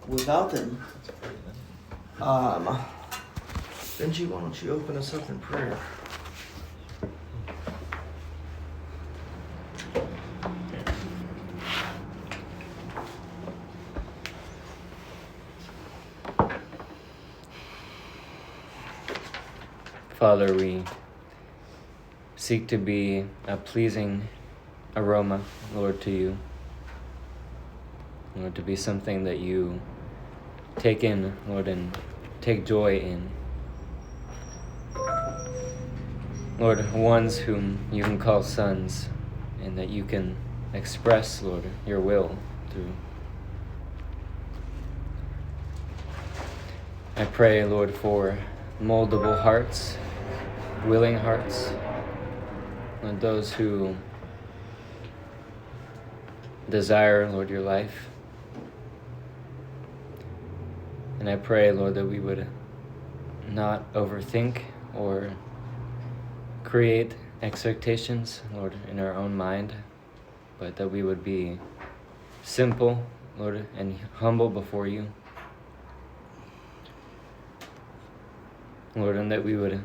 without them, Benji, why don't you open us up in prayer? Father, we seek to be a pleasing aroma, Lord, to you. Lord, to be something that you take in, Lord, and take joy in. Lord, ones whom you can call sons, and that you can express, Lord, your will through. I pray, Lord, for moldable hearts, willing hearts, and those who desire, Lord, your life. And I pray, Lord, that we would not overthink or create expectations, Lord, in our own mind, but that we would be simple, Lord, and humble before you. Lord, and that we would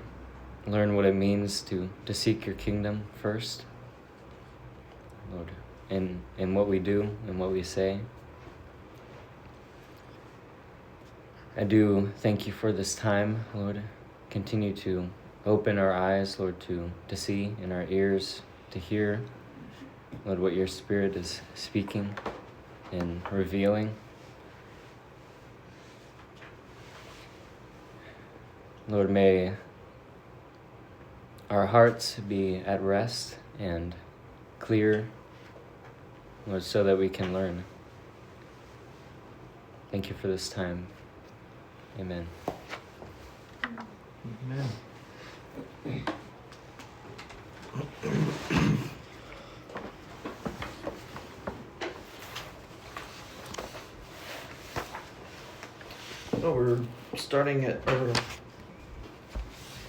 learn what it means to seek your kingdom first, Lord, in what we do and what we say. I do thank you for this time, Lord. Continue to open our eyes, Lord, to see, and our ears to hear, Lord, what your Spirit is speaking and revealing. Lord, may our hearts be at rest and clear, Lord, so that we can learn. Thank you for this time. Amen. Amen. So we're starting at, or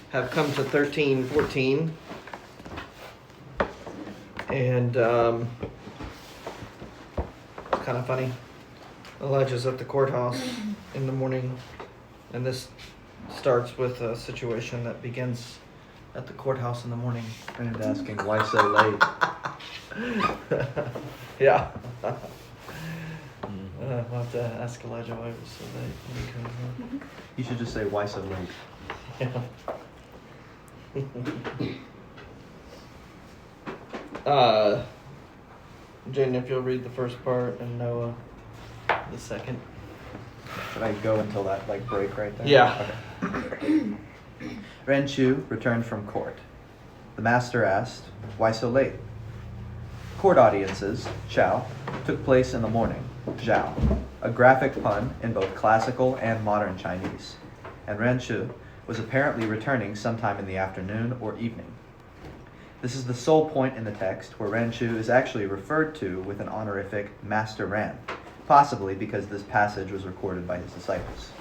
have come to 13:14, and it's kind of funny. Elijah's at the courthouse in the morning, and this starts with a situation that begins at the courthouse in the morning. And asking, why so late? Yeah. We'll have to ask Elijah why it was so late when he comes home. You should just say, why so late? Yeah. Jaden, if you'll read the first part and Noah the second. Should I go until that break right there? Yeah. Okay. Ren Chu returned from court. The master asked, why so late? Court audiences, Chow, took place in the morning, Zhao, a graphic pun in both classical and modern Chinese, and Ren Chu was apparently returning sometime in the afternoon or evening. This is the sole point in the text where Ren Chu is actually referred to with an honorific Master Ran, possibly because this passage was recorded by his disciples.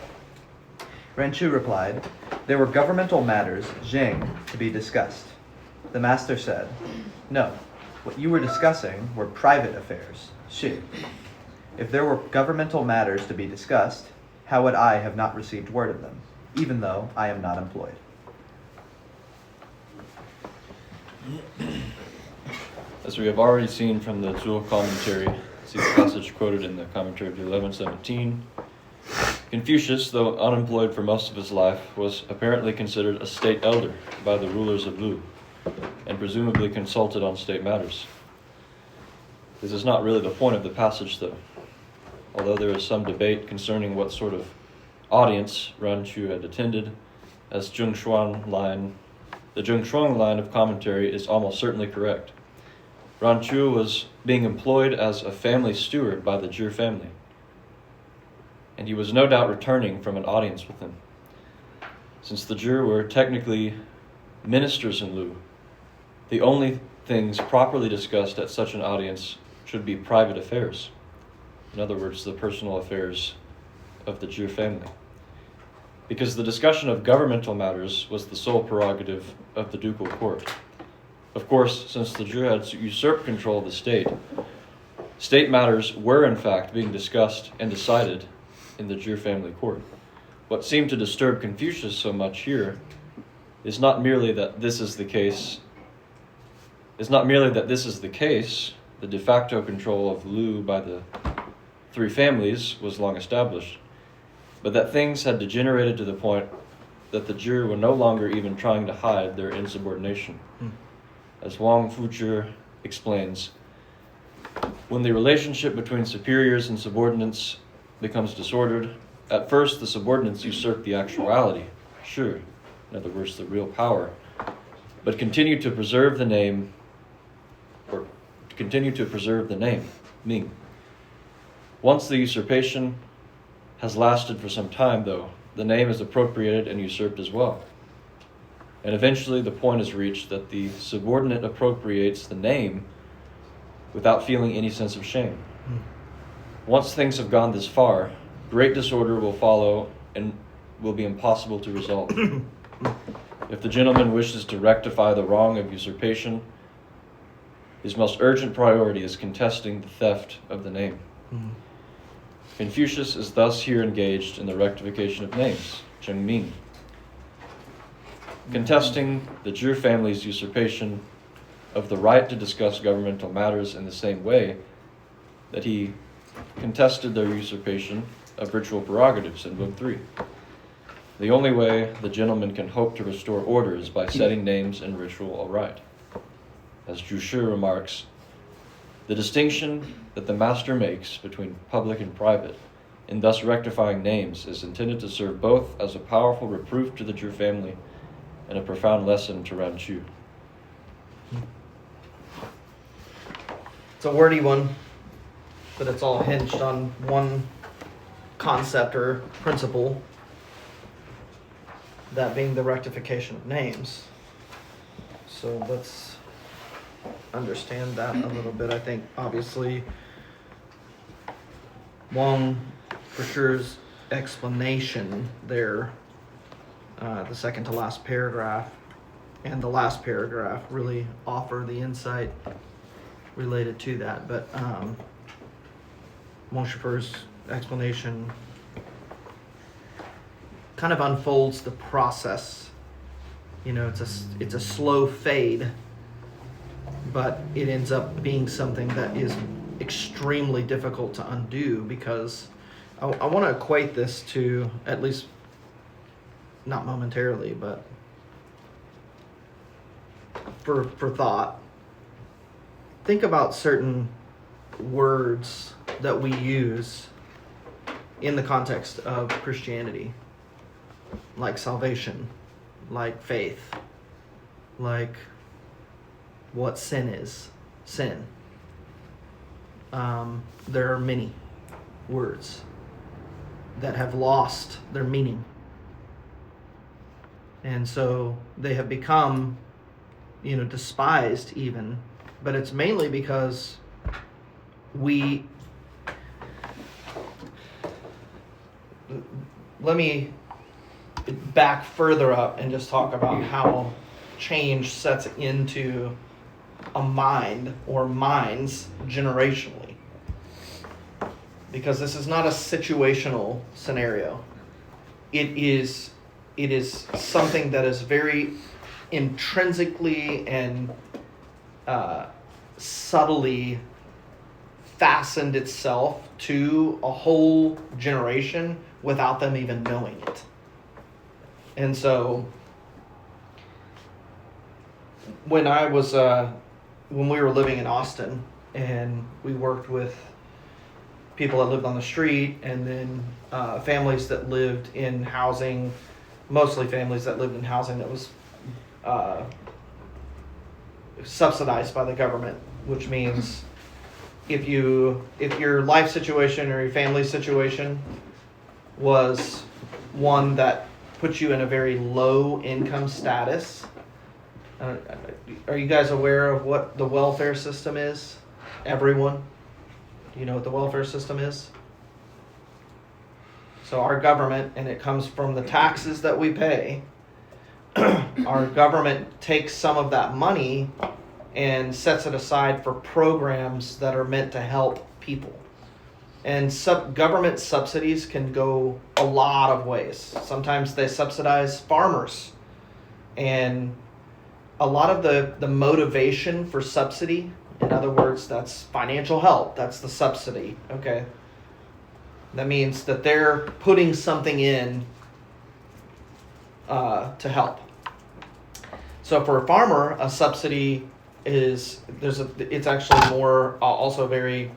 Ren Chu replied, there were governmental matters, Jing, to be discussed. The master said, no, what you were discussing were private affairs, Shi. If there were governmental matters to be discussed, how would I have not received word of them, even though I am not employed? As we have already seen from the Zhuo commentary, see the passage quoted in the commentary of 1117, Confucius, though unemployed for most of his life, was apparently considered a state elder by the rulers of Lu, and presumably consulted on state matters. This is not really the point of the passage, though, although there is some debate concerning what sort of audience Ren Chu had attended, as the Zhongshuang line of commentary is almost certainly correct. Ren Chu was being employed as a family steward by the Zhi family, and he was no doubt returning from an audience with them. Since the Zhi were technically ministers in Lu, the only things properly discussed at such an audience should be private affairs. In other words, the personal affairs of the Zhi family. Because the discussion of governmental matters was the sole prerogative of the ducal court. Of course, since the Zhi had usurped control of the state matters were in fact being discussed and decided in the Jew family court. What seemed to disturb Confucius so much here is not merely that this is the case, the de facto control of Lu by the three families was long established, but that things had degenerated to the point that the Jew were no longer even trying to hide their insubordination. As Wang Fuzhi explains, when the relationship between superiors and subordinates becomes disordered, at first the subordinates usurp the actuality, sure, in other words, the real power, but continue to preserve the name, Ming. Once the usurpation has lasted for some time, though, the name is appropriated and usurped as well. And eventually the point is reached that the subordinate appropriates the name without feeling any sense of shame. Once things have gone this far, great disorder will follow and will be impossible to resolve. If the gentleman wishes to rectify the wrong of usurpation, his most urgent priority is contesting the theft of the name. Confucius is thus here engaged in the rectification of names, Chengming, contesting the Zhi family's usurpation of the right to discuss governmental matters in the same way that he contested their usurpation of ritual prerogatives in Book 3. The only way the gentleman can hope to restore order is by setting names and ritual aright. As Zhu Shi remarks, the distinction that the master makes between public and private, in thus rectifying names, is intended to serve both as a powerful reproof to the Zhi family and a profound lesson to Ran Chu. It's a wordy one, but it's all hinged on one concept or principle, that being the rectification of names. So let's understand that a little bit. I think obviously Wang Fuzhi's explanation there, the second to last paragraph and the last paragraph really offer the insight related to that. But Wang Fuzhi's explanation kind of unfolds the process. You know, it's a slow fade, but it ends up being something that is extremely difficult to undo, because I want to equate this to, at least not momentarily, but for thought, think about certain words that we use in the context of Christianity, like salvation, like faith, like what sin is. Sin. There are many words that have lost their meaning. And so they have become, despised even. But it's mainly because let me back further up and just talk about how change sets into a mind or minds generationally. Because this is not a situational scenario. It is something that is very intrinsically and subtly fastened itself to a whole generation without them even knowing it. And so when we were living in Austin and we worked with people that lived on the street, and then families that lived in housing, mostly families that lived in housing that was subsidized by the government, which means if your life situation or your family situation was one that puts you in a very low income status. Are you guys aware of what the welfare system is? Everyone? Do you know what the welfare system is? So our government, and it comes from the taxes that we pay, our government takes some of that money and sets it aside for programs that are meant to help people. And government subsidies can go a lot of ways. Sometimes they subsidize farmers. And a lot of the motivation for subsidy, in other words, that's financial help. That's the subsidy, okay? That means that they're putting something in to help. So for a farmer, a subsidy it's actually more also very,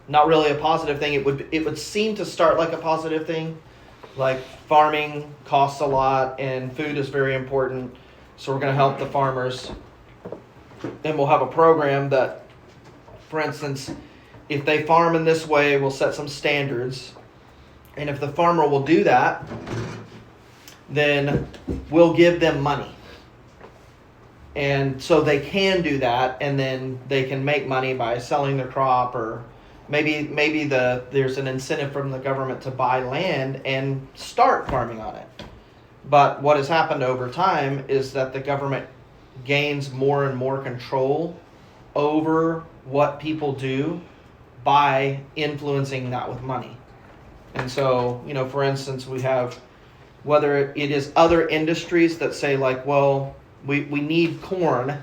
not really a positive thing. It would seem to start like a positive thing, like farming costs a lot and food is very important, so we're going to help the farmers, and we'll have a program that, for instance, if they farm in this way, we'll set some standards, and if the farmer will do that, then we'll give them money. And so they can do that, and then they can make money by selling their crop, or maybe there's an incentive from the government to buy land and start farming on it. But what has happened over time is that the government gains more and more control over what people do by influencing that with money. And so, for instance, we have, whether it is other industries that say like, well, we need corn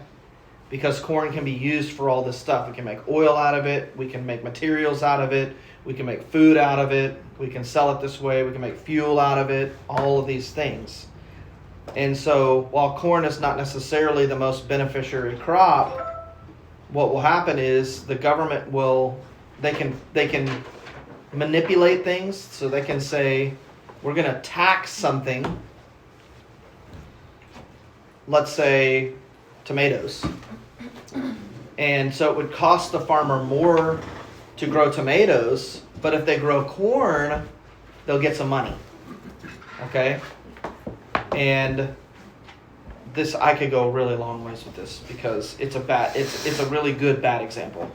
because corn can be used for all this stuff. We can make oil out of it. We can make materials out of it. We can make food out of it. We can sell it this way. We can make fuel out of it. All of these things. And so while corn is not necessarily the most beneficiary crop, what will happen is the government they can manipulate things. So they can say, we're going to tax something. Let's say tomatoes. And so it would cost the farmer more to grow tomatoes, but if they grow corn, they'll get some money. Okay? And this, I could go really long ways with this because it's a really good bad example.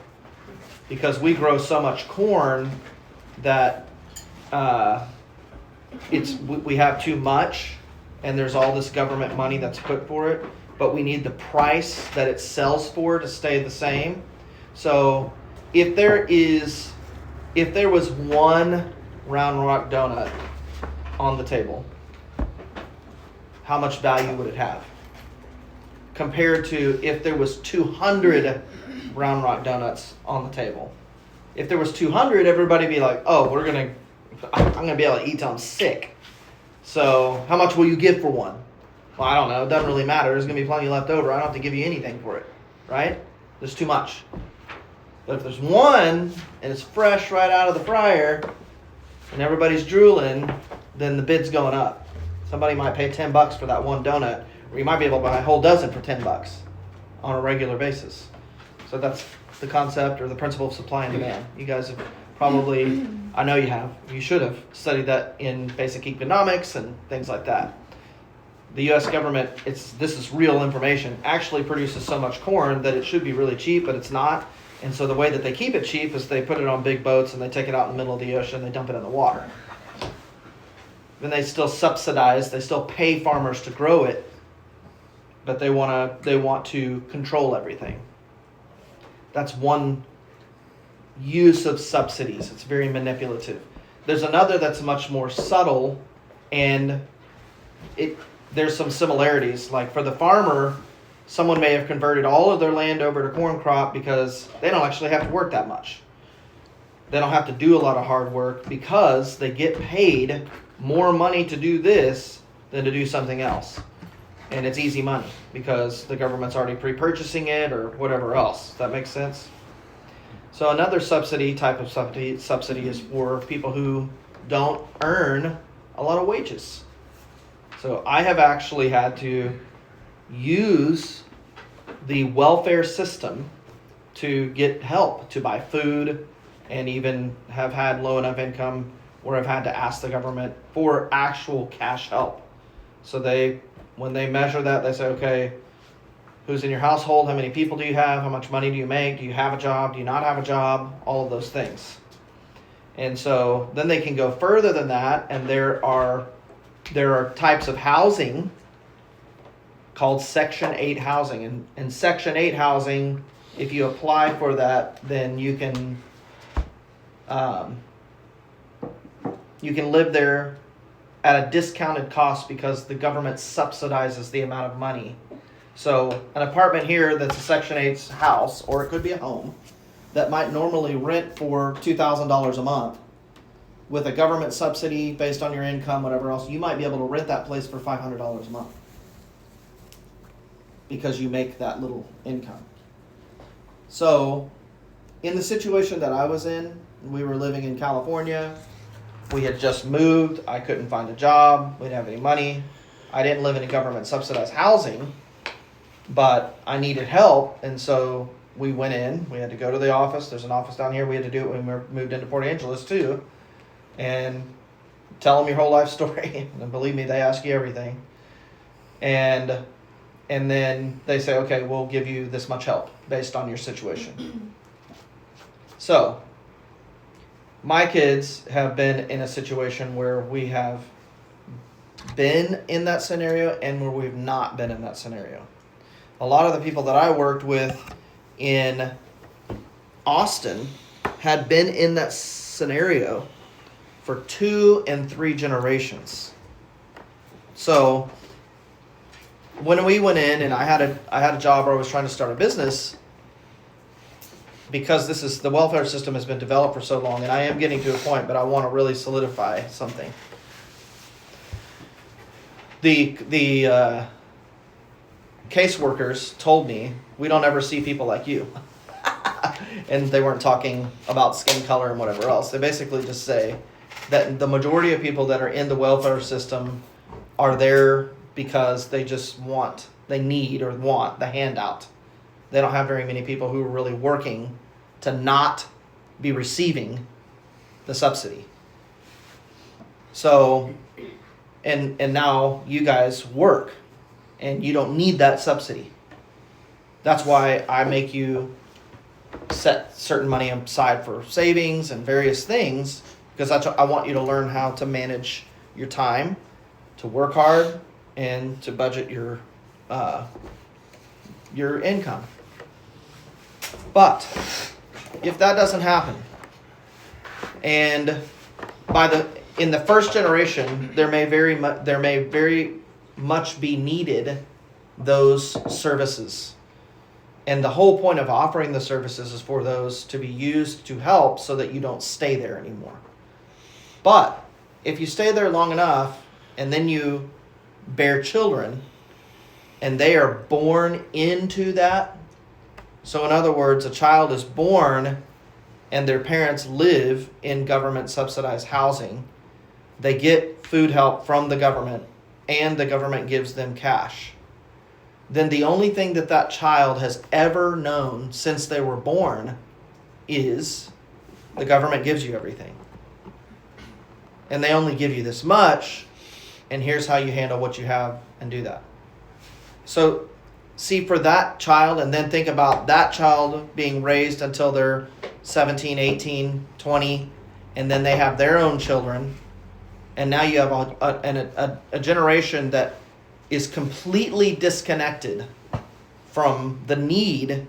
Because we grow so much corn that we have too much, and there's all this government money that's put for it, but we need the price that it sells for to stay the same. So if there was one Round Rock donut on the table, how much value would it have? Compared to if there was 200 Round Rock donuts on the table. If there was 200, everybody would be like, oh, I'm going to be able to eat till I'm sick. So how much will you give for one? Well, I don't know. It doesn't really matter. There's going to be plenty left over. I don't have to give you anything for it. Right? There's too much. But if there's one and it's fresh right out of the fryer and everybody's drooling, then the bid's going up. Somebody might pay $10 for that one donut, or you might be able to buy a whole dozen for $10 on a regular basis. So that's the concept or the principle of supply and demand. You guys have probably, I know you have, you should have studied that in basic economics and things like that. The U.S. government, this is real information, actually produces so much corn that it should be really cheap, but it's not. And so the way that they keep it cheap is they put it on big boats and they take it out in the middle of the ocean and they dump it in the water. Then they still subsidize, they still pay farmers to grow it, but they want to control everything. That's one use of subsidies. It's very manipulative. There's another that's much more subtle, and there's some similarities. Like for the farmer, someone may have converted all of their land over to corn crop because they don't actually have to work that much. They don't have to do a lot of hard work because they get paid more money to do this than to do something else. And it's easy money because the government's already pre-purchasing it or whatever else. Does that make sense? So another type of subsidy is for people who don't earn a lot of wages. So I have actually had to use the welfare system to get help to buy food, and even have had low enough income where I've had to ask the government for actual cash help. So when they measure that, they say, okay, who's in your household? How many people do you have? How much money do you make? Do you have a job? Do you not have a job? All of those things. And so then they can go further than that, and there are types of housing called Section 8 housing. And Section 8 housing, if you apply for that, then you can um, you can live there at a discounted cost because the government subsidizes the amount of money. So an apartment here that's a Section 8 house, or it could be a home, that might normally rent for $2,000 a month, with a government subsidy based on your income, whatever else, you might be able to rent that place for $500 a month because you make that little income. So in the situation that I was in, we were living in California. We had just moved. I couldn't find a job. We didn't have any money. I didn't live in a government subsidized housing, but I needed help. And so we went in. We had to go to the office. There's an office down here. We had to do it when we moved into Port Angeles too. And tell them your whole life story. And believe me, they ask you everything. And then they say, okay, we'll give you this much help based on your situation. So my kids have been in a situation where we have been in that scenario and where we've not been in that scenario. A lot of the people that I worked with in Austin had been in that scenario for 2 and 3 generations. So when we went in and I had a job where I was trying to start a business, because the welfare system has been developed for so long, and I am getting to a point, but I want to really solidify something. The caseworkers told me, we don't ever see people like you. And they weren't talking about skin color and whatever else. They basically just say that the majority of people that are in the welfare system are there because they need or want the handout. They don't have very many people who are really working to not be receiving the subsidy. So, and now you guys work and you don't need that subsidy. That's why I make you set certain money aside for savings and various things, because I want you to learn how to manage your time, to work hard, and to budget your income. But if that doesn't happen, and in the first generation, there may very much be needed those services. And the whole point of offering the services is for those to be used to help so that you don't stay there anymore. But if you stay there long enough and then you bear children and they are born into that, so in other words, a child is born and their parents live in government subsidized housing, they get food help from the government and the government gives them cash. Then the only thing that child has ever known since they were born is the government gives you everything. And they only give you this much, and here's how you handle what you have and do that. So see, for that child, and then think about that child being raised until they're 17, 18, 20, and then they have their own children. And now you have a generation that is completely disconnected from the need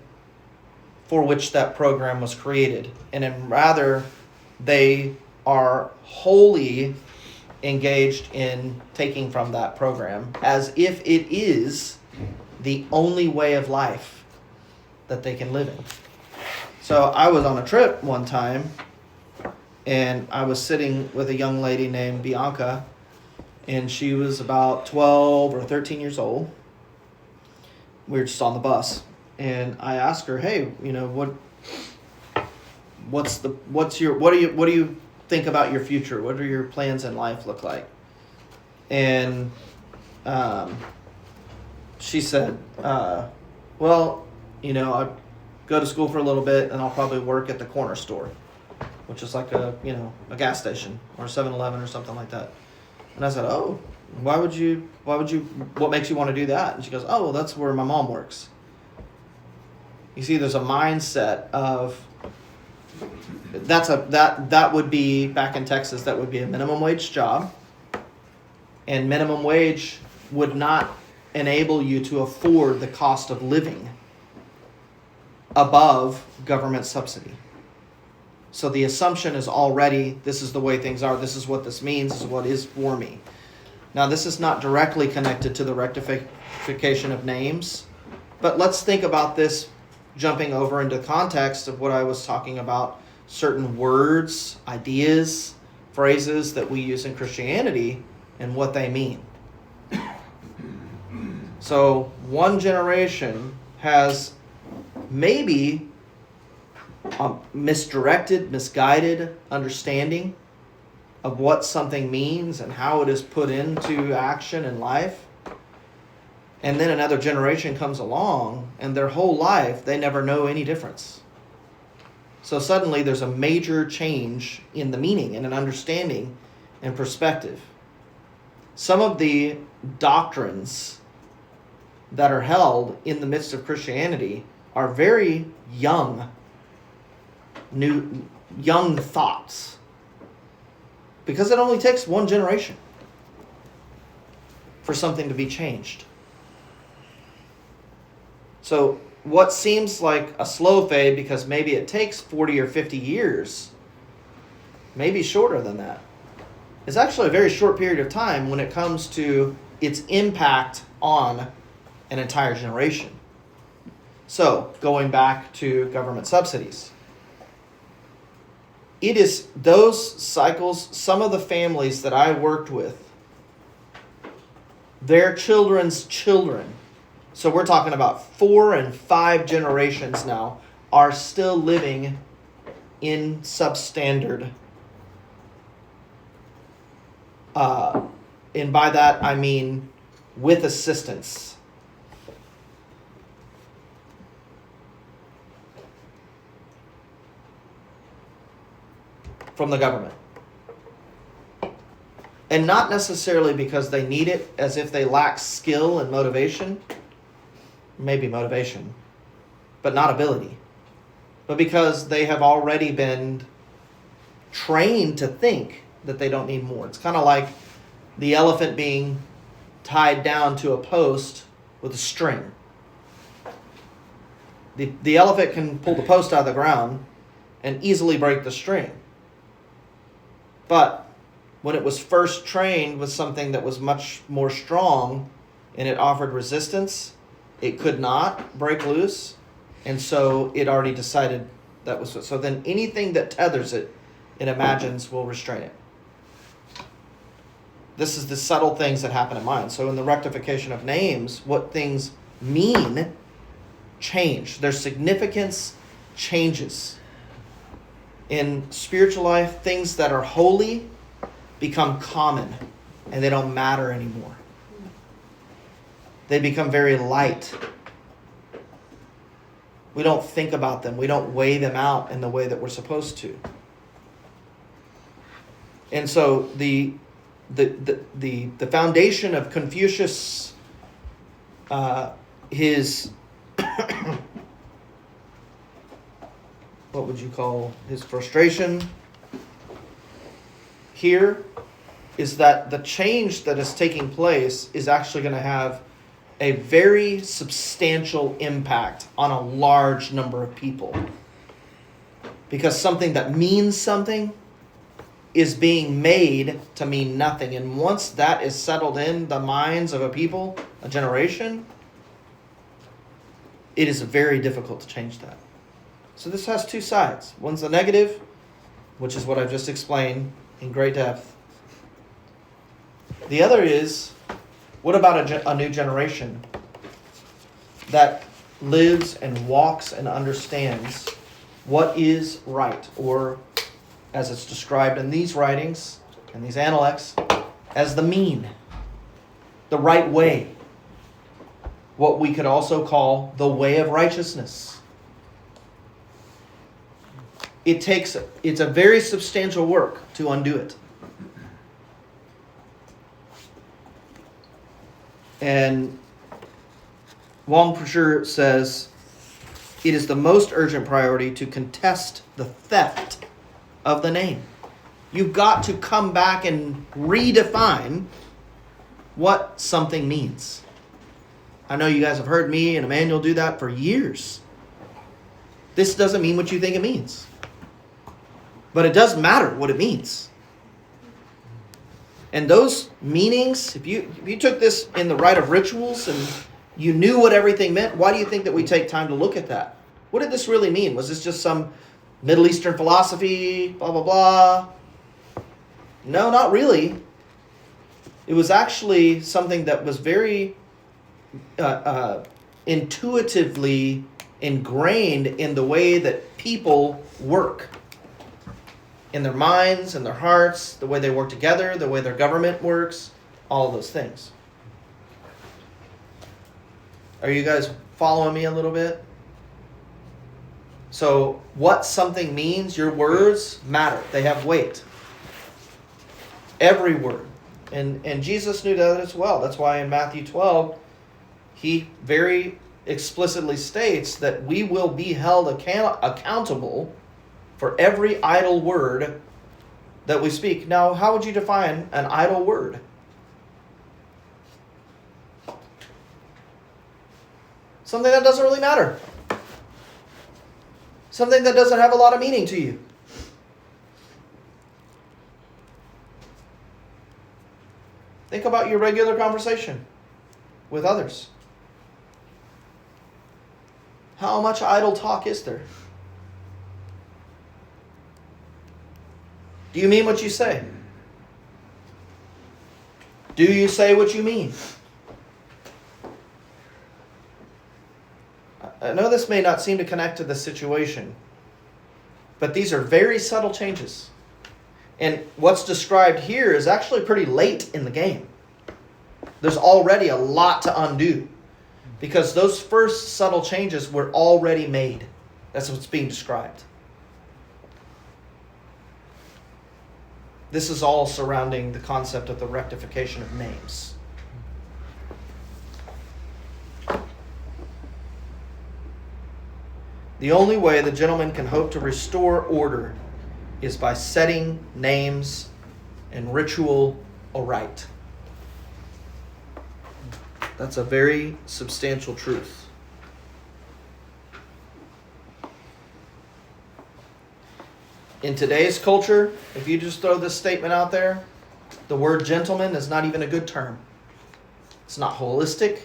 for which that program was created. And rather, they are wholly engaged in taking from that program as if it is the only way of life that they can live in. So I was on a trip one time, and I was sitting with a young lady named Bianca, and she was about 12 or 13 years old. We were just on the bus, and I asked her, "Hey, what do you think about your future? What do your plans in life look like?" And she said, "Well, I'll go to school for a little bit, and I'll probably work at the corner store, which is like a gas station or a 7-Eleven or something like that." And I said, "Oh, what makes you want to do that?" And she goes, "Oh, well, that's where my mom works." You see, there's a mindset of that would be, back in Texas, that would be a minimum wage job, and minimum wage would not enable you to afford the cost of living above government subsidy. So the assumption is already, this is the way things are, this is what this means, this is what is for me. Now, this is not directly connected to the rectification of names, but let's think about this jumping over into context of what I was talking about, certain words, ideas, phrases that we use in Christianity and what they mean. So one generation has maybe a misdirected, misguided understanding of what something means and how it is put into action in life. And then another generation comes along and their whole life they never know any difference. So suddenly there's a major change in the meaning and an understanding and perspective. Some of the doctrines that are held in the midst of Christianity are very young thoughts. Because it only takes one generation for something to be changed. So what seems like a slow fade, because maybe it takes 40 or 50 years, maybe shorter than that, is actually a very short period of time when it comes to its impact on an entire generation. So, going back to government subsidies. It is those cycles, some of the families that I worked with, their children's children, so we're talking about 4 and 5 generations now, are still living in substandard. And by that I mean with assistance. From the government. And not necessarily because they need it, as if they lack skill and motivation. Maybe motivation, but not ability. But because they have already been trained to think that they don't need more. It's kind of like the elephant being tied down to a post with a string. The elephant can pull the post out of the ground and easily break the string. But when it was first trained with something that was much more strong and it offered resistance, it could not break loose. And so it already decided that was so then anything that tethers it, it imagines will restrain it. This is the subtle things that happen in mind. So in the rectification of names, what things mean change. Their significance changes. In spiritual life, things that are holy become common and they don't matter anymore. They become very light. We don't think about them. We don't weigh them out in the way that we're supposed to. And so the foundation of Confucius, his what would you call his frustration here, is that the change that is taking place is actually going to have a very substantial impact on a large number of people. Because something that means something is being made to mean nothing. And once that is settled in the minds of a people, a generation, it is very difficult to change that. So this has two sides. One's the negative, which is what I've just explained in great depth. The other is, what about a new generation that lives and walks and understands what is right, or as it's described in these writings and these Analects, as the mean, the right way, what we could also call the way of righteousness. It's a very substantial work to undo it. And Wang Pushi says, it is the most urgent priority to contest the theft of the name. You've got to come back and redefine what something means. I know you guys have heard me and Emmanuel do that for years. This doesn't mean what you think it means. But it does matter what it means. And those meanings, if you took this in the rite of rituals and you knew what everything meant, why do you think that we take time to look at that? What did this really mean? Was this just some Middle Eastern philosophy, blah, blah, blah? No, not really. It was actually something that was very intuitively ingrained in the way that people work. In their minds and their hearts, the way they work together, the way their government works, all of those things. Are you guys following me a little bit? So what something means, your words matter. They have weight. Every word. And Jesus knew that as well. That's why in Matthew 12, he very explicitly states that we will be held accountable for every idle word that we speak. Now, how would you define an idle word? Something that doesn't really matter. Something that doesn't have a lot of meaning to you. Think about your regular conversation with others. How much idle talk is there? Do you mean what you say? Do you say what you mean? I know this may not seem to connect to the situation, but these are very subtle changes. And what's described here is actually pretty late in the game. There's already a lot to undo because those first subtle changes were already made. That's what's being described. This is all surrounding the concept of the rectification of names. The only way the gentleman can hope to restore order is by setting names and ritual aright. That's a very substantial truth. In today's culture, if you just throw this statement out there, the word gentleman is not even a good term. It's not holistic.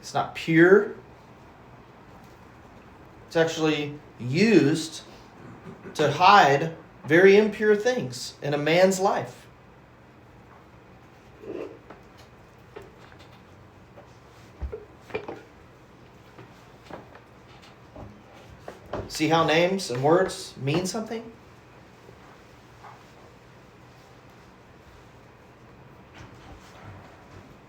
It's not pure. It's actually used to hide very impure things in a man's life. See how names and words mean something?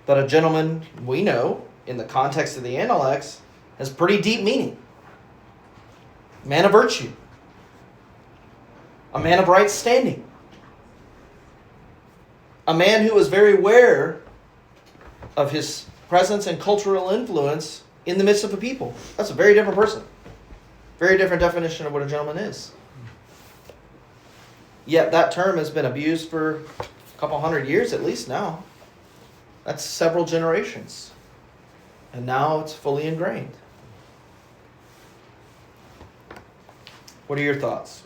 But a gentleman, we know, in the context of the Analects, has pretty deep meaning. Man of virtue. A man of right standing. A man who was very aware of his presence and cultural influence in the midst of a people. That's a very different person. Very different definition of what a gentleman is. Yet that term has been abused for a couple hundred years at least now. That's several generations. And now it's fully ingrained. What are your thoughts?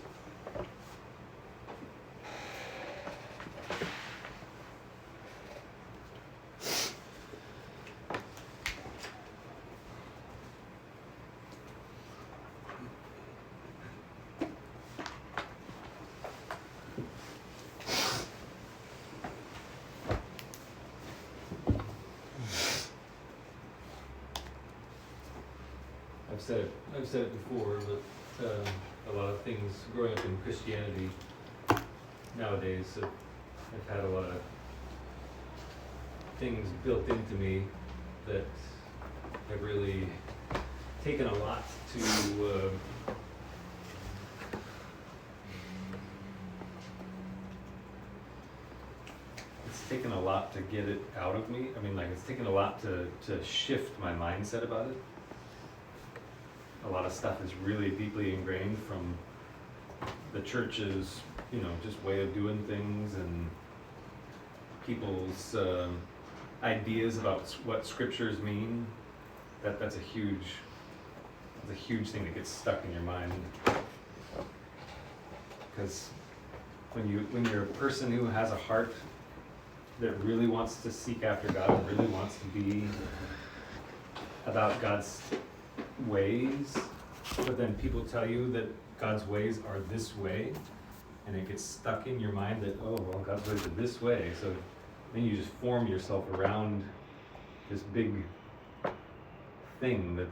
I've said it before, but a lot of things growing up in Christianity nowadays, I've had a lot of things built into me that have really taken a lot to it's taken a lot to get it out of me. I mean, like, it's taken a lot to shift my mindset about it. A lot of stuff is really deeply ingrained from the church's, just way of doing things and people's ideas about what scriptures mean. That's a huge thing that gets stuck in your mind. because when you're a person who has a heart that really wants to seek after God and really wants to be about God's ways, but then people tell you that God's ways are this way, and it gets stuck in your mind that, oh, well, God's ways are this way, so then you just form yourself around this big thing that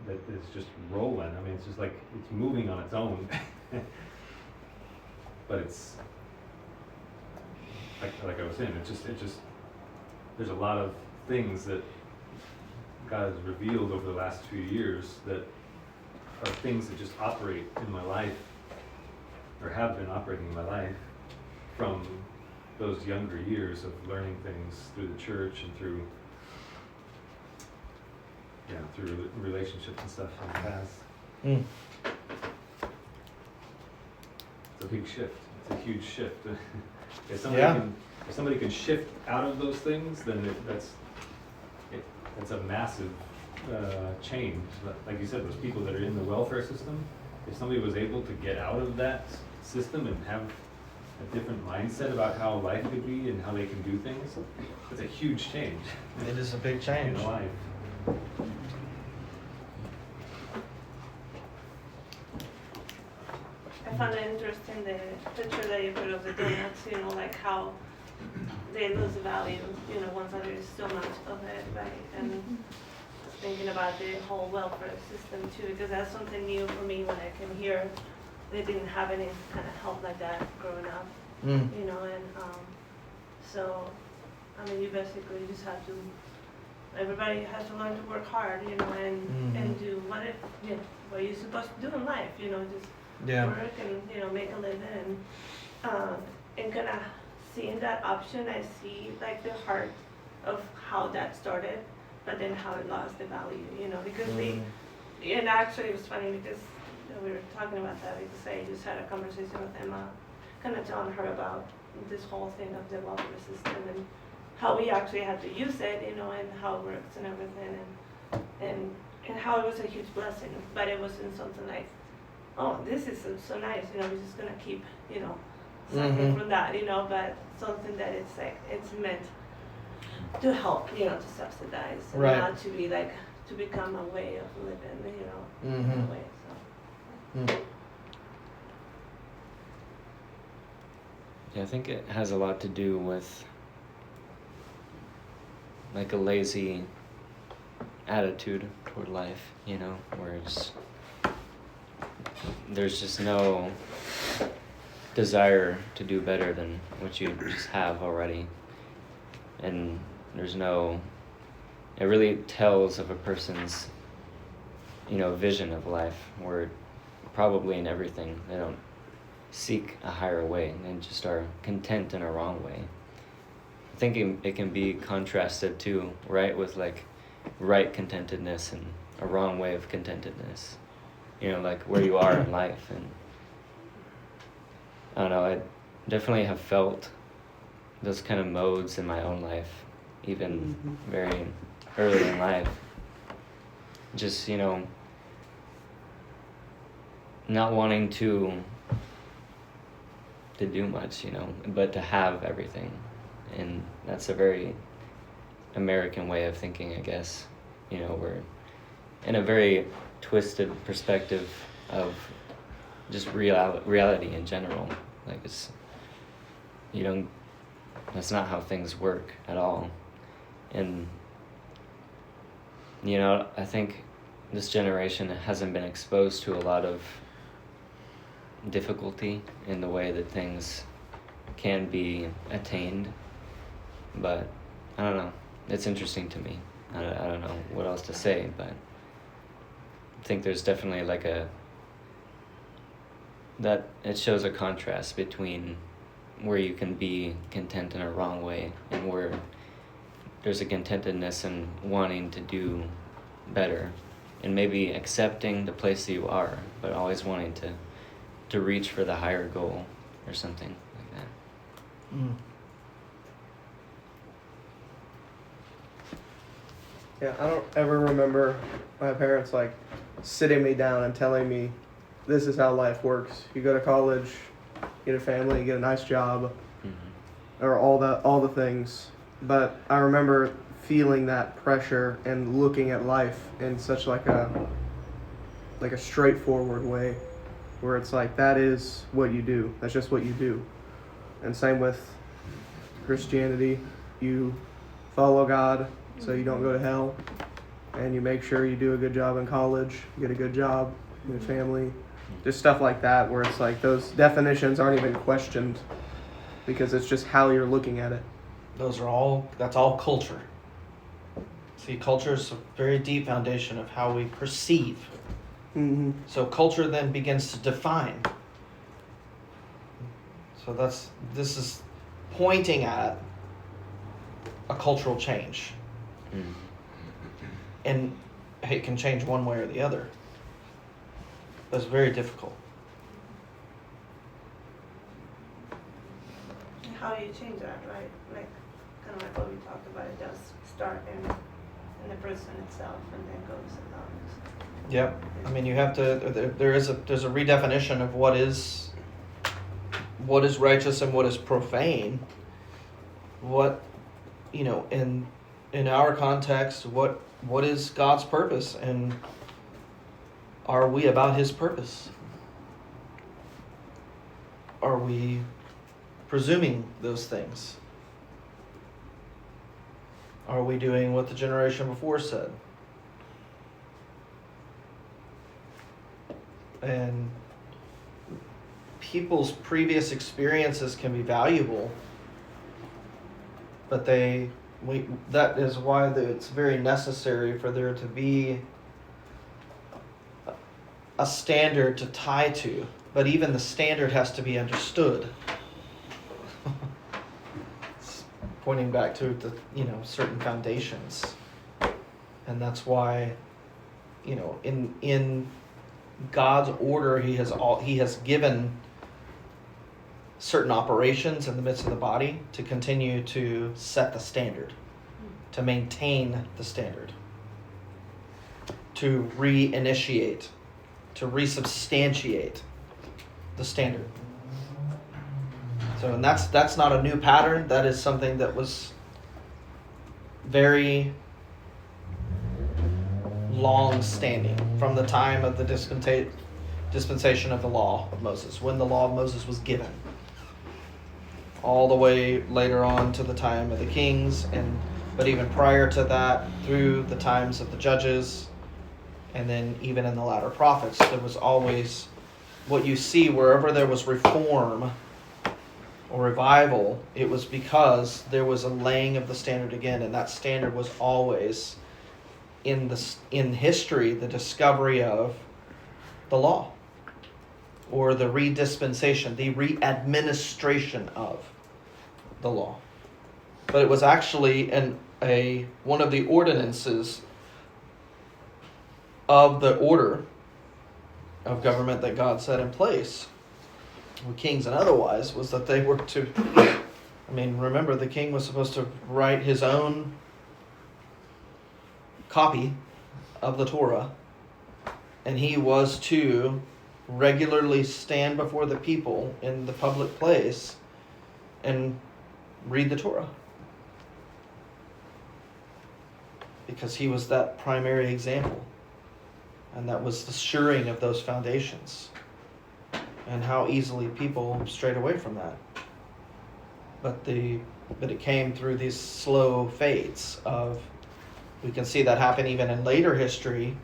is just rolling. I mean, it's just like it's moving on its own. But it's like I was saying, it just there's a lot of things that God has revealed over the last few years that are things that just operate in my life, or have been operating in my life from those younger years of learning things through the church and through relationships and stuff in the past. Mm. It's a big shift. It's a huge shift. If Yeah. somebody can shift out of those things, then that's a massive change. Like you said, those people that are in the welfare system, if somebody was able to get out of that system and have a different mindset about how life could be and how they can do things, it's a huge change It is a big change. in life. I found it interesting the picture that you put of the donuts, like how they lose value, once there is so much of it, right? And thinking about the whole welfare system too, because that's something new for me when I came here. They didn't have any kind of help like that growing up, Mm. and so, you basically just have to, everybody has to learn to work hard, and do what you're supposed to do in life, just Yeah. work and make a living, and kind of seeing that option, I see like the heart of how that started, but then how it lost the value, because and actually it was funny because we were talking about that because I just had a conversation with Emma, kind of telling her about this whole thing of the welfare system and how we actually had to use it, and how it works and everything, and how it was a huge blessing, but it wasn't something like, oh, this is so nice, we're just gonna keep, sucking from that, but something that it's like, it's meant to help, to subsidize, and Right. not to be like, to become a way of living, in Mhm. a way, so. Mm. Yeah, I think it has a lot to do with like a lazy attitude toward life, where there's just no desire to do better than what you just have already. And it really tells of a person's, vision of life, where probably in everything they don't seek a higher way and just are content in a wrong way. I think it can be contrasted too, right, with like right contentedness and a wrong way of contentedness, like where you are in life. And I don't know, I definitely have felt those kind of modes in my own life, even very early in life. Just, not wanting to do much, but to have everything. And that's a very American way of thinking, I guess. We're in a very twisted perspective of just reality in general. Like that's not how things work at all. And, I think this generation hasn't been exposed to a lot of difficulty in the way that things can be attained. But I don't know, it's interesting to me. I don't know what else to say, but I think there's definitely like that it shows a contrast between where you can be content in a wrong way and where there's a contentedness in wanting to do better and maybe accepting the place that you are, but always wanting to reach for the higher goal or something like that. Mm. Yeah, I don't ever remember my parents like sitting me down and telling me this is how life works. You go to college, get a family, get a nice job, or all the things. But I remember feeling that pressure and looking at life in such like a straightforward way, where it's like, that is what you do. That's just what you do. And same with Christianity. You follow God so you don't go to hell, and you make sure you do a good job in college, get a good job, get a family, just stuff like that, where it's like those definitions aren't even questioned because it's just how you're looking at it. That's all culture. See, culture is a very deep foundation of how we perceive. Mm-hmm. So culture then begins to define. So this is pointing at a cultural change. And it can change one way or the other. That's very difficult. How you change that, right? Like, kind of like what we talked about, it does start in the person itself and then goes about. Yep. I mean, you have to. There's a redefinition of what is righteous and what is profane. What, in our context, what is God's purpose, and are we about His purpose? Are we presuming those things? Are we doing what the generation before said? And people's previous experiences can be valuable, but that is why it's very necessary for there to be a standard to tie to. But even the standard has to be understood. It's pointing back to the certain foundations, and that's why in God's order, He has given certain operations in the midst of the body to continue to set the standard, to maintain the standard, to reinitiate, to resubstantiate the standard. So, and that's not a new pattern. That is something that was very long-standing from the time of the dispensation of the law of Moses, when the law of Moses was given, all the way later on to the time of the kings, but even prior to that, through the times of the judges, and then even in the latter prophets, there was always what you see wherever there was reform or revival. It was because there was a laying of the standard again, and that standard was always in history the discovery of the law, or the redispensation, the readministration of the law. But it was actually one of the ordinances of the order of government that God set in place, with kings and otherwise, was that they were to, remember, the king was supposed to write his own copy of the Torah, and he was to regularly stand before the people in the public place and read the Torah, because he was that primary example, and that was the shoring of those foundations, and how easily people strayed away from that. But it came through these slow fades of. We can see that happen even in later history,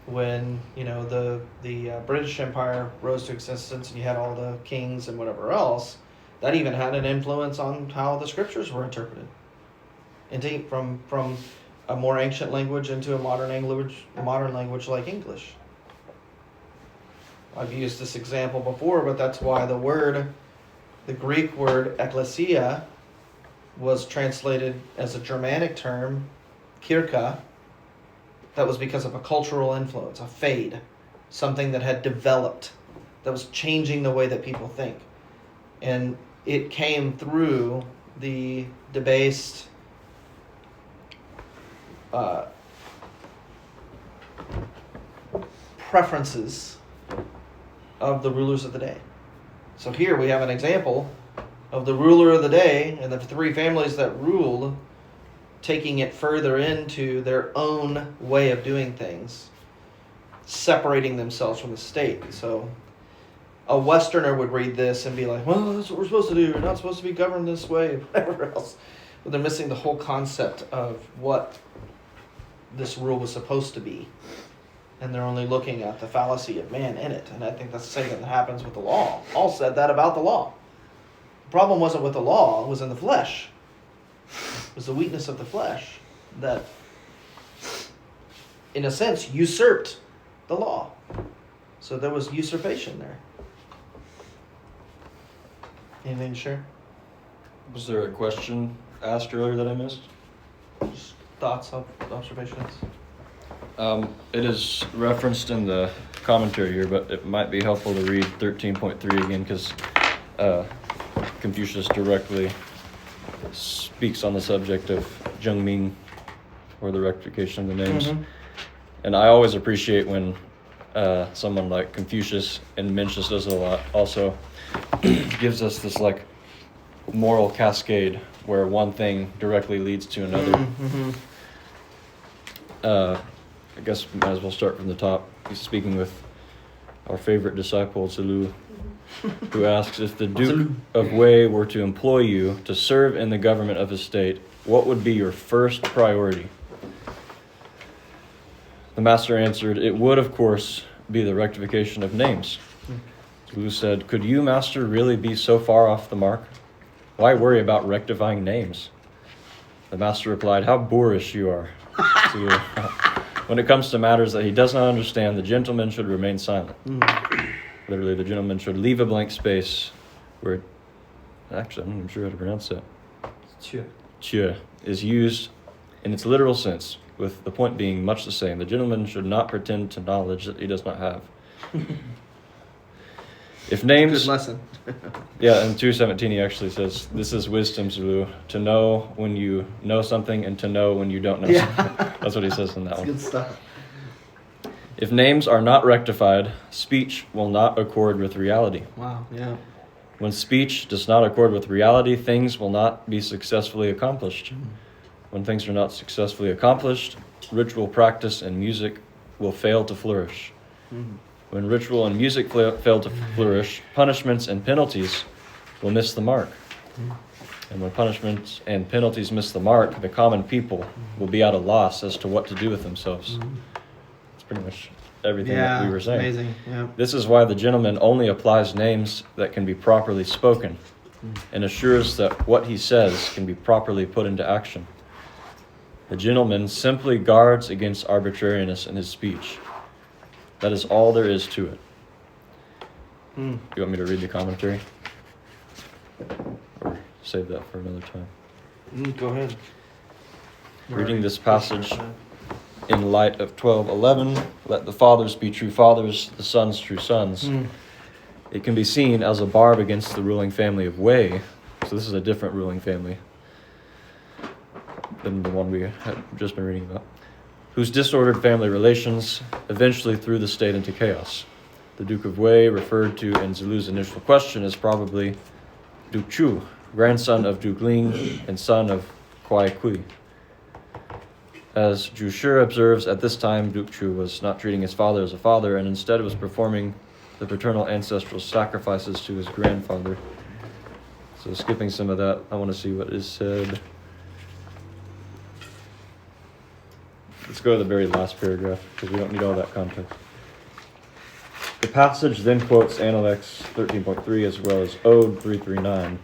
when the British Empire rose to existence, and you had all the kings and whatever else. That even had an influence on how the scriptures were interpreted, indeed from a more ancient language into a modern language like English. I've used this example before, but that's why the Greek word ekklesia, was translated as a Germanic term, kirka. That was because of a cultural influence, a fade, something that had developed, that was changing the way that people think. And it came through the debased preferences of the rulers of the day. So here we have an example of the ruler of the day and the three families that ruled taking it further into their own way of doing things, separating themselves from the state. So a Westerner would read this and be like, well, that's what we're supposed to do. We're not supposed to be governed this way, whatever else. But they're missing the whole concept of what this rule was supposed to be. And they're only looking at the fallacy of man in it. And I think that's the same thing that happens with the law. Paul said that about the law. The problem wasn't with the law, it was in the flesh. It was the weakness of the flesh that, in a sense, usurped the law. So there was usurpation there. Anything to share? Was there a question asked earlier that I missed? Just thoughts, observations? It is referenced in the commentary here, but it might be helpful to read 13.3 again, because Confucius directly speaks on the subject of Zhengming, or the rectification of the names. Mm-hmm. And I always appreciate when someone like Confucius, and Mencius does it a lot, also gives us this like moral cascade where one thing directly leads to another. Mm-hmm. I guess we might as well start from the top. He's speaking with our favorite disciple, Zulu, who asks, if the Duke of Wei were to employ you to serve in the government of his state, what would be your first priority? The master answered, it would, of course, be the rectification of names. Zulu said, could you, master, really be so far off the mark? Why worry about rectifying names? The master replied, how boorish you are. Zulu. When it comes to matters that he does not understand, the gentleman should remain silent. Literally, the gentleman should leave a blank space where, actually, I'm not even sure how to pronounce that. Che is used in its literal sense, with the point being much the same. The gentleman should not pretend to knowledge that he does not have. If names... Good lesson. Yeah, in 2:17 he actually says, this is wisdom, Zulu, to know when you know something and to know when you don't know something. That's what he says in that one. Good stuff. If names are not rectified, speech will not accord with reality. Wow, yeah. When speech does not accord with reality, things will not be successfully accomplished. When things are not successfully accomplished, ritual practice and music will fail to flourish. When ritual and music fail to flourish, punishments and penalties will miss the mark. And when punishments and penalties miss the mark, the common people will be at a loss as to what to do with themselves. That's pretty much everything that we were saying. Amazing. Yeah. This is why the gentleman only applies names that can be properly spoken, and assures that what he says can be properly put into action. The gentleman simply guards against arbitrariness in his speech. That is all there is to it. You want me to read the commentary? Or save that for another time? Go ahead. Reading this passage in light of 12:11, let the fathers be true fathers, the sons true sons. It can be seen as a barb against the ruling family of Wei. So this is a different ruling family than the one we had just been reading about, whose disordered family relations eventually threw the state into chaos. The Duke of Wei, referred to in Zulu's initial question, is probably Duke Chu, grandson of Duke Ling and son of Kuai Kui. As Zhu Shi observes, at this time Duke Chu was not treating his father as a father, and instead was performing the paternal ancestral sacrifices to his grandfather. So skipping some of that, I want to see what is said. Let's go to the very last paragraph, because we don't need all that context. The passage then quotes Analects 13.3 as well as Ode 339.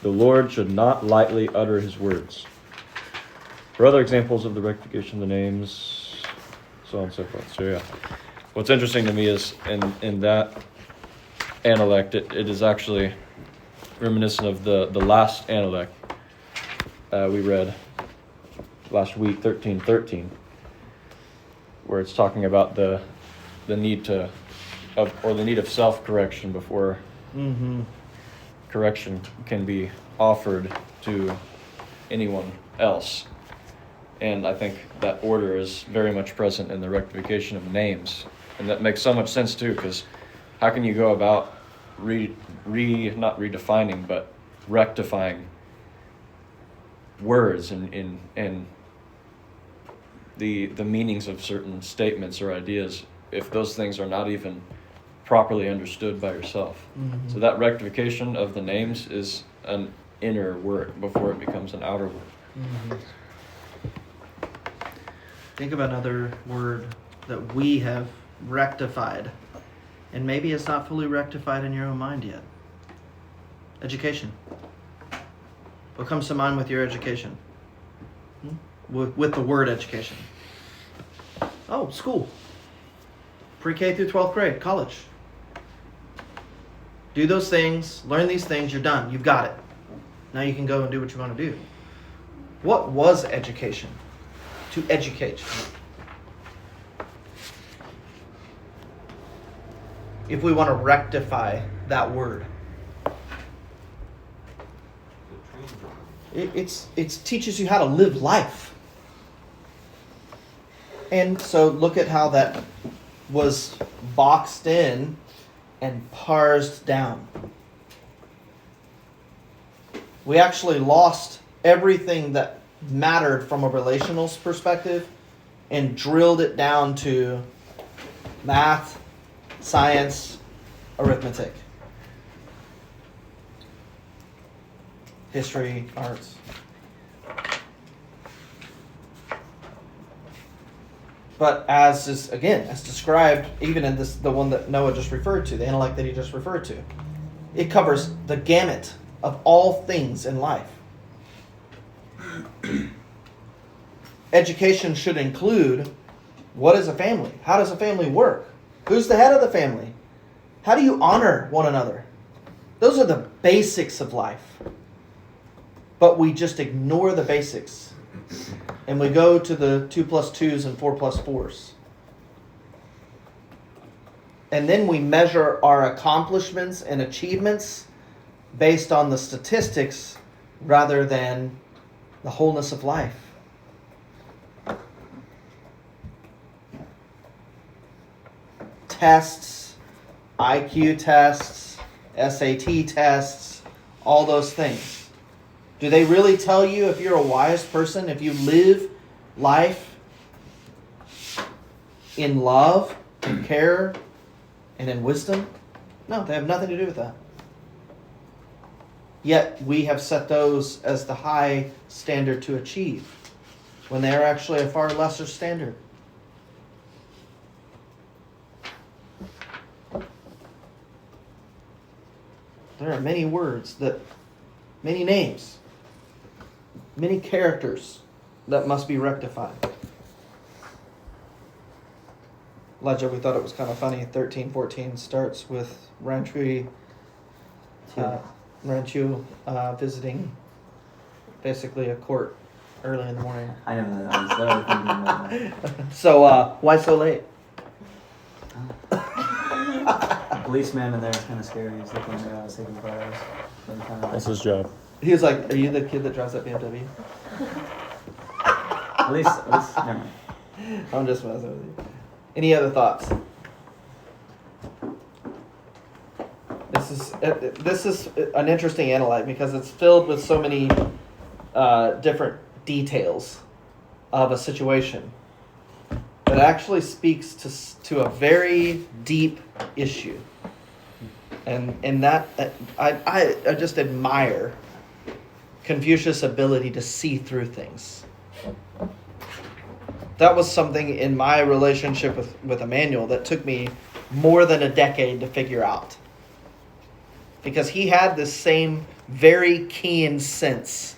The Lord should not lightly utter his words. For other examples of the rectification of the names, so on and so forth. So yeah, what's interesting to me is in that Analect, it is actually reminiscent of the last Analect we read last week, 13:13. Where it's talking about the need the need of self-correction before correction can be offered to anyone else. And I think that order is very much present in the rectification of names. And that makes so much sense too, because how can you go about not redefining, but rectifying words and the meanings of certain statements or ideas if those things are not even properly understood by yourself? Mm-hmm. So that rectification of the names is an inner work before it becomes an outer work. Mm-hmm. Think of another word that we have rectified, and maybe it's not fully rectified in your own mind yet. Education. What comes to mind with your education? With the word education? Oh, school. Pre-K through 12th grade, college. Do those things, learn these things, you're done. You've got it. Now you can go and do what you want to do. What was education? To educate. If we want to rectify that word. It teaches you how to live life. And so look at how that was boxed in and parsed down. We actually lost everything that mattered from a relational perspective and drilled it down to math, science, arithmetic, history, arts. But as described, even in the one that Noah just referred to, the intellect that he just referred to, it covers the gamut of all things in life. Education should include, what is a family? How does a family work? Who's the head of the family? How do you honor one another? Those are the basics of life. But we just ignore the basics. And we go to the 2 plus 2s and 4 plus 4s. And then we measure our accomplishments and achievements based on the statistics rather than the wholeness of life. Tests, IQ tests, SAT tests, all those things. Do they really tell you if you're a wise person, if you live life in love and care and in wisdom? No, they have nothing to do with that. Yet we have set those as the high standard to achieve when they are actually a far lesser standard. There are many words many names, many characters that must be rectified. Elijah, we thought it was kind of funny. 13:14 starts with Ranchu visiting basically a court early in the morning. I know that. I was literally thinking about that. So, why so late? The policeman in there is kind of scary. He's looking at me while I was taking photos. That's his job. He was like, "Are you the kid that drives that BMW?" At least, never mind. I'm just messing with you. Any other thoughts? This is an interesting analyte because it's filled with so many different details of a situation. But it actually speaks to a very deep issue. And that I just admire Confucius' ability to see through things. That was something in my relationship with Emmanuel that took me more than a decade to figure out. Because he had this same very keen sense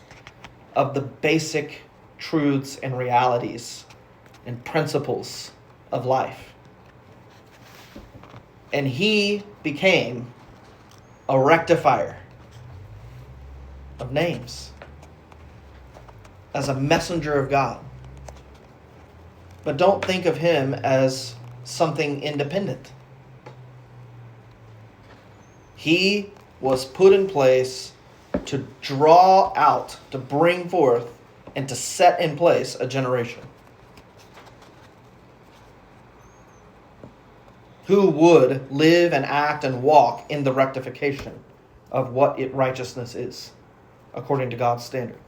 of the basic truths and realities and principles of life. And he became a rectifier of names as a messenger of God. But don't think of him as something independent. He was put in place to draw out, to bring forth, and to set in place a generation. who would live and act and walk in the rectification of what righteousness is, according to God's standard.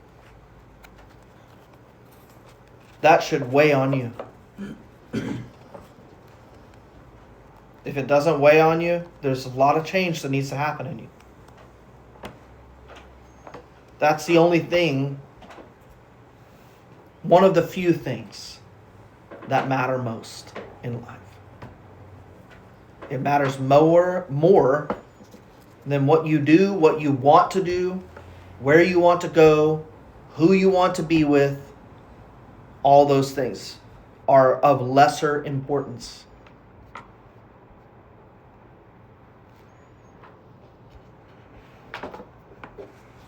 That should weigh on you. If it doesn't weigh on you, there's a lot of change that needs to happen in you. That's the only thing, one of the few things that matter most in life. It matters more than what you do, what you want to do, where you want to go, who you want to be with. All those things are of lesser importance.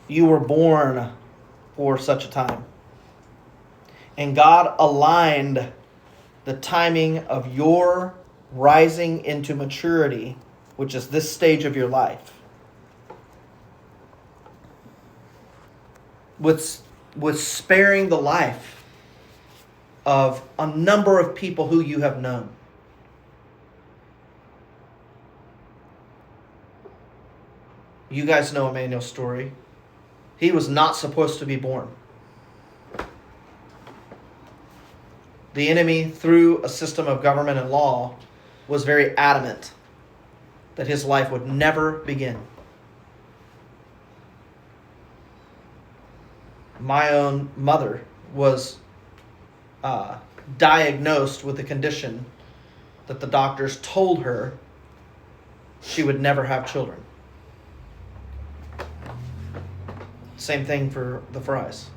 You were born for such a time. And God aligned the timing of your rising into maturity, which is this stage of your life, with sparing the life of a number of people who you have known. You guys know Emmanuel's story. He was not supposed to be born. The enemy, through a system of government and law, was very adamant that his life would never begin. My own mother was diagnosed with a condition that the doctors told her she would never have children. Same thing for the Fries.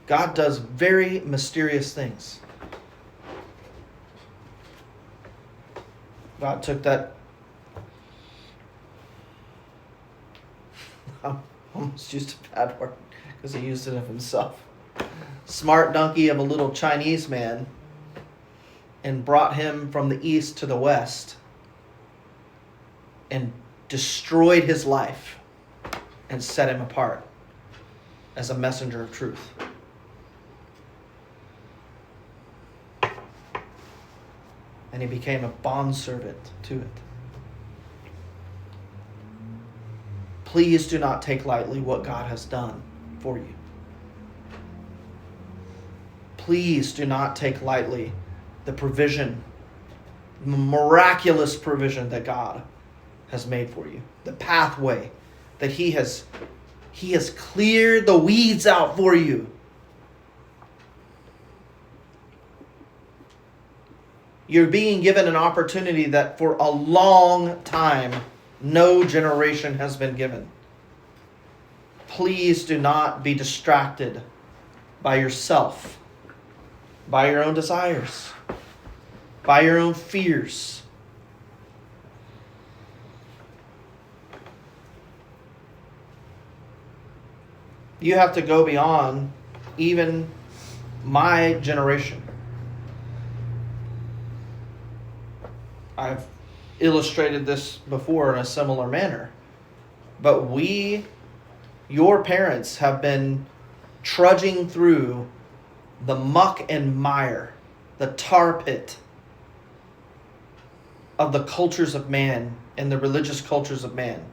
God does very mysterious things. God took that, I almost used a bad word because he used it of himself, smart donkey of a little Chinese man, and brought him from the east to the west and destroyed his life and set him apart as a messenger of truth. And he became a bondservant to it. Please do not take lightly what God has done for you. Please do not take lightly the provision, the miraculous provision that God has made for you. The pathway that He has cleared the weeds out for you. You're being given an opportunity that for a long time no generation has been given. Please do not be distracted by yourself, by your own desires, by your own fears. You have to go beyond even my generation. I've illustrated this before in a similar manner. But your parents, have been trudging through the muck and mire, the tar pit of the cultures of man and the religious cultures of man,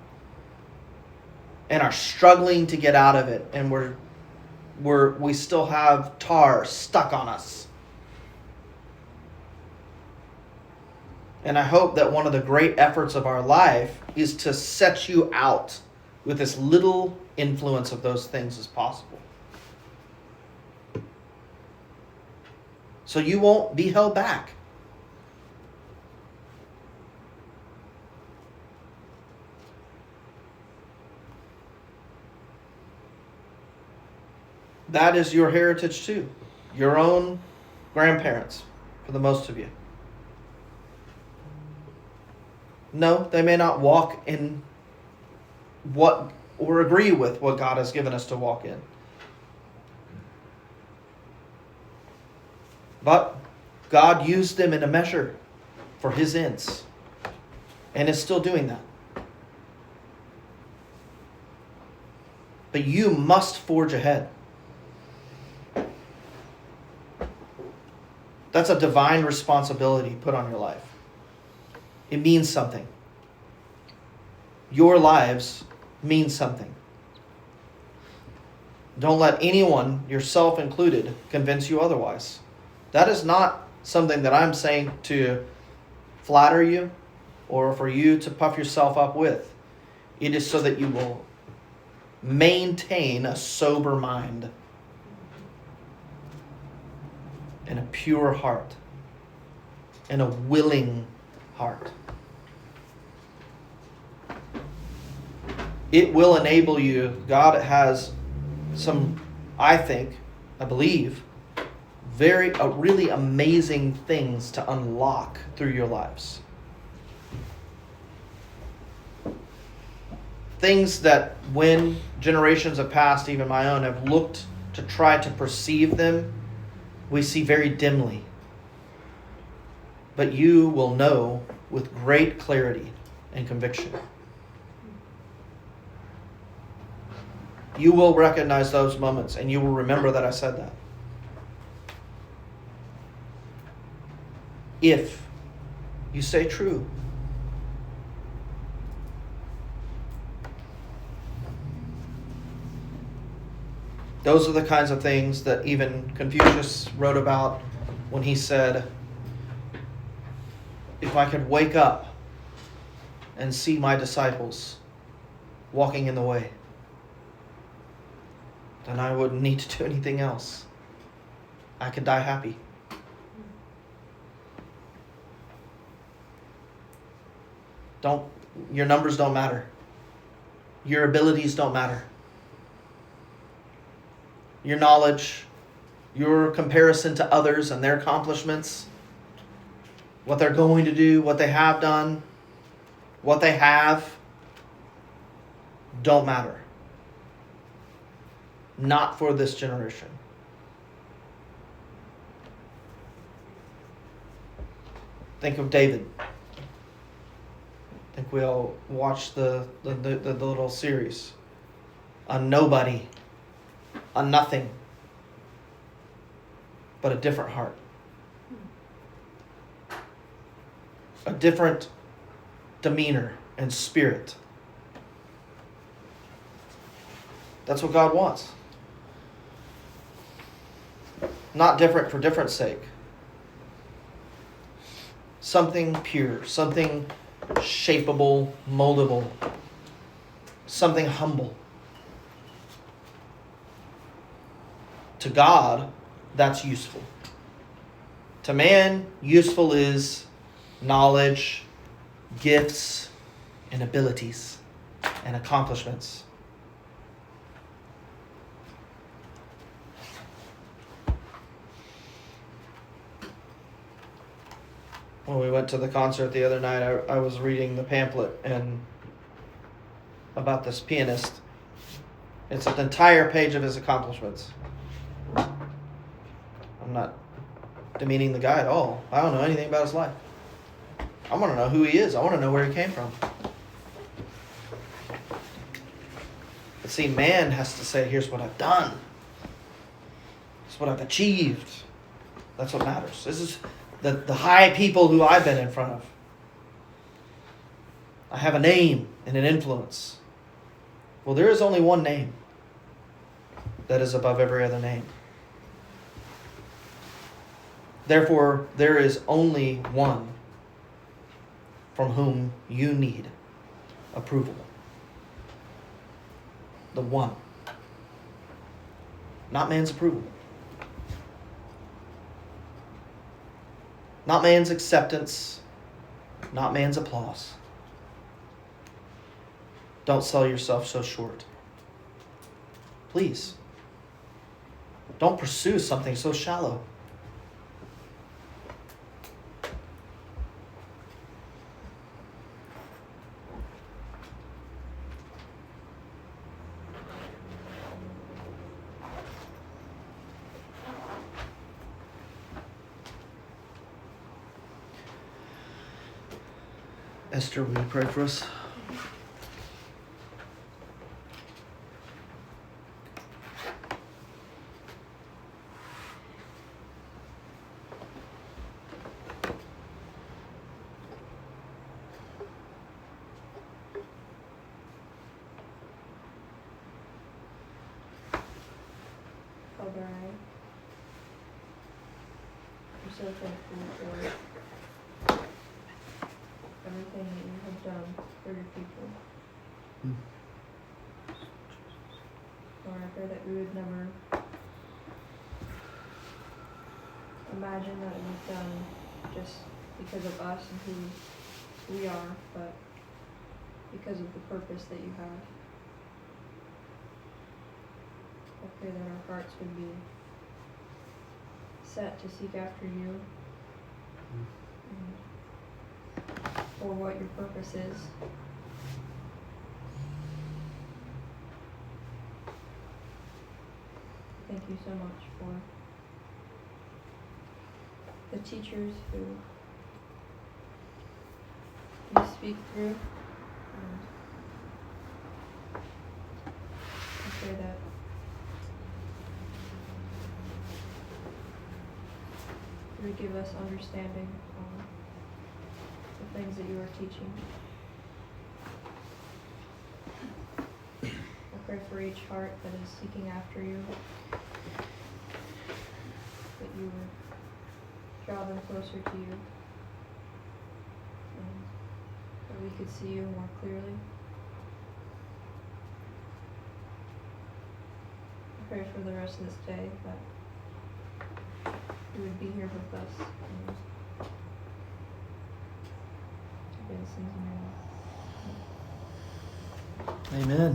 and are struggling to get out of it, and we still have tar stuck on us. And I hope that one of the great efforts of our life is to set you out with as little influence of those things as possible, so you won't be held back. That is your heritage too. Your own grandparents, for the most of you. No, they may not walk in what or agree with what God has given us to walk in. But God used them in a measure for His ends, and is still doing that. But you must forge ahead. That's a divine responsibility put on your life. It means something. Your lives mean something. Don't let anyone, yourself included, convince you otherwise. That is not something that I'm saying to flatter you or for you to puff yourself up with. It is so that you will maintain a sober mind and a pure heart and a willing heart. It will enable you. God has some, I believe, really amazing things to unlock through your lives. Things that when generations have passed, even my own, have looked to try to perceive them, we see very dimly. But you will know with great clarity and conviction. You will recognize those moments, and you will remember that I said that. If you stay true. Those are the kinds of things that even Confucius wrote about when he said, if I could wake up and see my disciples walking in the way, then I wouldn't need to do anything else. I could die happy. Your numbers don't matter. Your abilities don't matter. Your knowledge, your comparison to others and their accomplishments, what they're going to do, what they have done, what they have, don't matter. Not for this generation. Think of David. I think we all watched the little series. A nobody. A nothing. But a different heart. A different demeanor and spirit. That's what God wants. Not different for difference sake. Something pure, something shapeable, moldable, something humble. To God, that's useful. To man, useful is knowledge, gifts, and abilities, and accomplishments. When we went to the concert the other night, I was reading the pamphlet and about this pianist. It's an entire page of his accomplishments. I'm not demeaning the guy at all. I don't know anything about his life. I want to know who he is. I want to know where he came from. But see, man has to say, here's what I've done. Here's what I've achieved. That's what matters. This is the high people who I've been in front of. I have a name and an influence. Well, there is only one name that is above every other name. Therefore, there is only one from whom you need approval. The one. Not man's approval. Not man's acceptance. Not man's applause. Don't sell yourself so short. Please. Don't pursue something so shallow. Esther, will you pray for us? Father, I'm so thankful for everything that you have done for your people. Lord, I pray that we would never imagine that it was done just because of us and who we are, but because of the purpose that you have. I pray that our hearts would be set to seek after you and for what your purpose is. Thank you so much for the teachers who you speak through. And I pray that you would give us understanding on the things that you are teaching. I pray for each heart that is seeking after you, that you would draw them closer to you, and that we could see you more clearly. I pray for the rest of this day that you would be here with us. And I pray these things in your name. Amen.